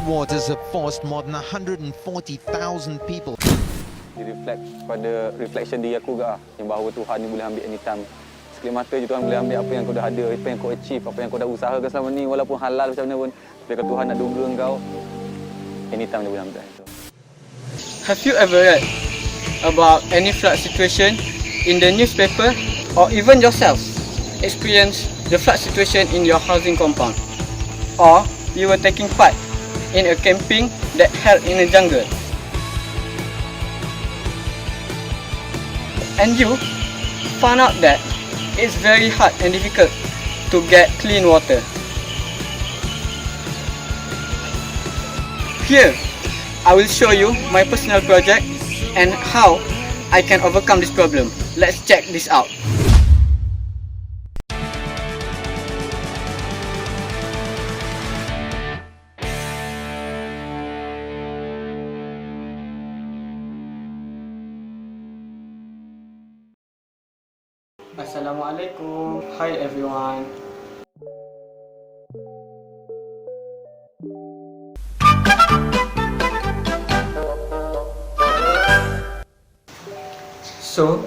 floodwaters have forced more than 140,000 people. Dia reflect pada reflection diri aku juga yang bahawa Tuhan ni boleh ambil anytime. Sekelip mata je Tuhan boleh ambil apa yang kau dah ada, apa yang kau achieve, apa yang kau dah usahakan selama ni, walaupun halal macam mana pun. Tapi kalau Tuhan nak dombra kau, anytime dia boleh ambil itu. Have you ever read about any flood situation in the newspaper, or even yourself experience the flood situation in your housing compound, or you were taking part in a camping that held in a jungle, and you found out that it's very hard and difficult to get clean water? Here, I will show you my personal project and how I can overcome this problem. Let's check this out. Assalamualaikum. Hi everyone. So,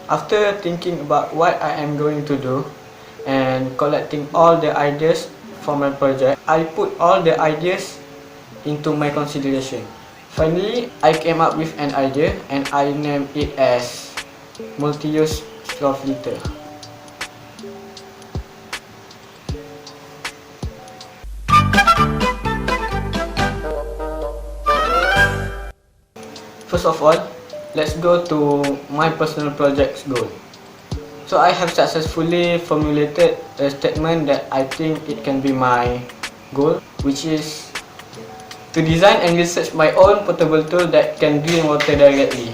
after thinking about what I am going to do and collecting all the ideas for my project, I put all the ideas into my consideration. Finally, I came up with an idea and I named it as multi-use straw filter. First of all, let's go to my personal project's goal. So I have successfully formulated a statement that I think it can be my goal, which is to design and research my own potable tool that can drain water directly.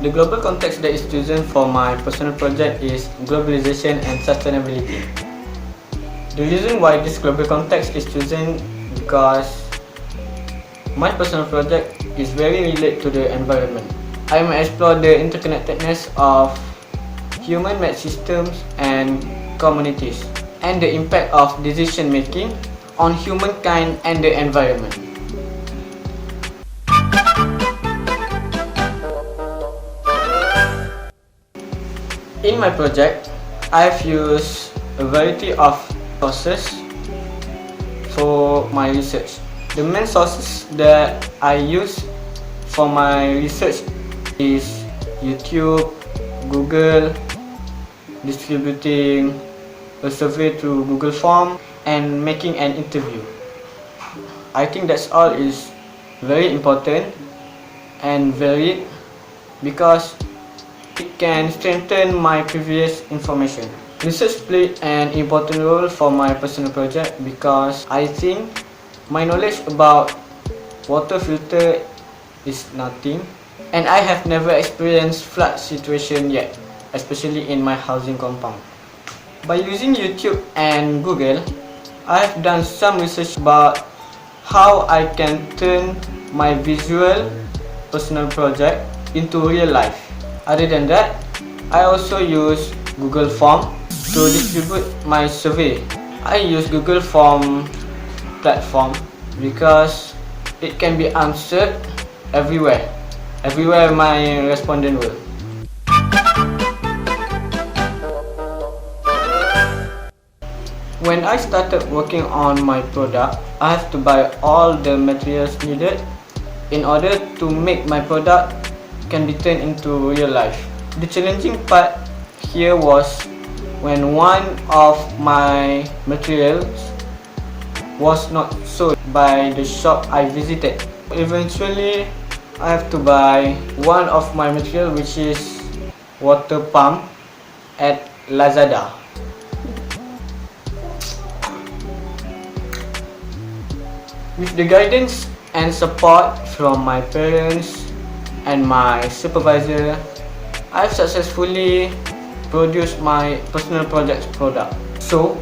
The global context that is chosen for my personal project is globalization and sustainability. The reason why this global context is chosen because my personal project is very related to the environment. I may explore the interconnectedness of human-made systems and communities, and the impact of decision making on humankind and the environment. In my project, I've used a variety of sources for my research. The main sources that I use for my research is YouTube, Google, distributing a survey through Google Form, and making an interview. I think that's all is very important and varied because it can strengthen my previous information. Research played an important role for my personal project because I think my knowledge about water filter is nothing, and I have never experienced flood situation yet, especially in my housing compound. By using YouTube and Google, I have done some research about how I can turn my visual personal project into real life. Other than that, I also use Google Form to distribute my survey. I use Google Form platform because it can be answered everywhere my respondent will. When I started working on my product, I have to buy all the materials needed in order to make my product can be turned into real life. The challenging part here was when one of my materials was not sold by the shop I visited. Eventually, I have to buy one of my material, which is water pump at Lazada. With the guidance and support from my parents and my supervisor, I've successfully produced my personal project product. So,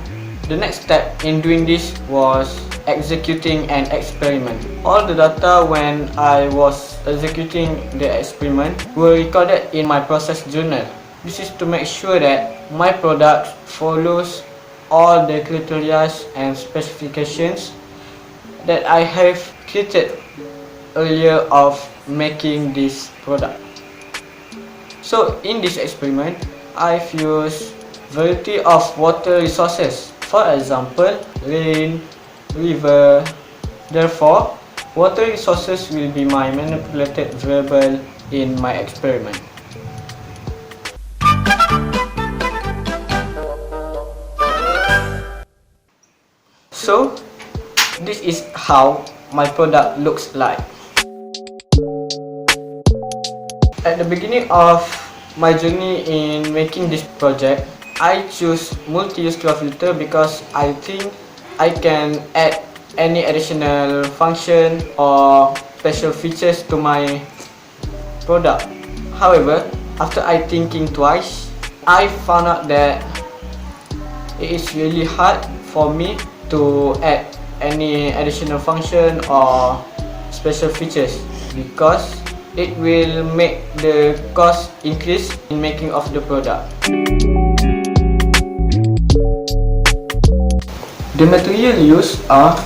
the next step in doing this was executing an experiment. All the data when I was executing the experiment were recorded in my process journal. This is to make sure that my product follows all the criteria and specifications that I have created earlier of making this product. So in this experiment, I've used variety of water resources. For example, rain, river. Therefore, water resources will be my manipulated variable in my experiment. So, this is how my product looks like. At the beginning of my journey in making this project, I choose multi-use draw filter because I think I can add any additional function or special features to my product. However, after I thinking twice, I found out that it is really hard for me to add any additional function or special features because it will make the cost increase in making of the product. The material used are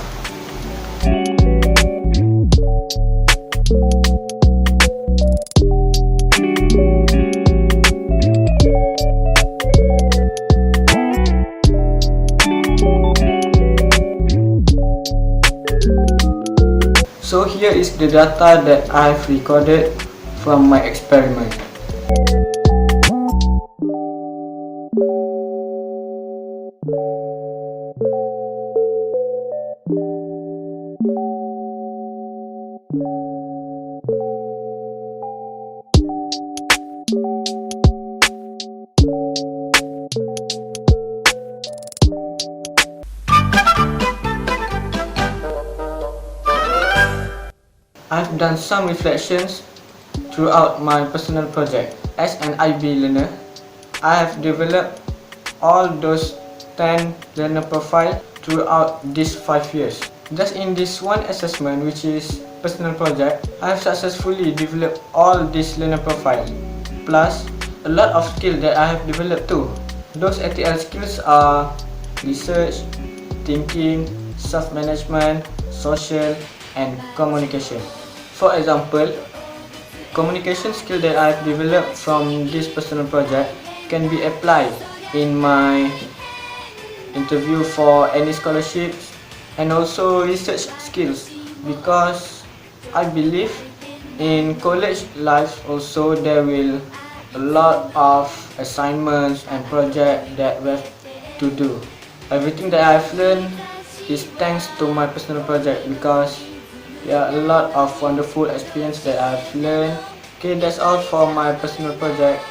So here is the data that I've recorded from my experiment. I've done some reflections throughout my personal project. As an IB learner, I have developed all those 10 learner profiles throughout these 5 years. Thus in this one assessment, which is personal project, I have successfully developed all these learner profiles, plus a lot of skills that I have developed too. Those ATL skills are research, thinking, self-management, social, and communication. For example, communication skill that I have developed from this personal project can be applied in my interview for any scholarships, and also research skills because I believe in college life also there will a lot of assignments and projects that we have to do. Everything that I've learned is thanks to my personal project because there are a lot of wonderful experience that I've learned. Okay, that's all for my personal project.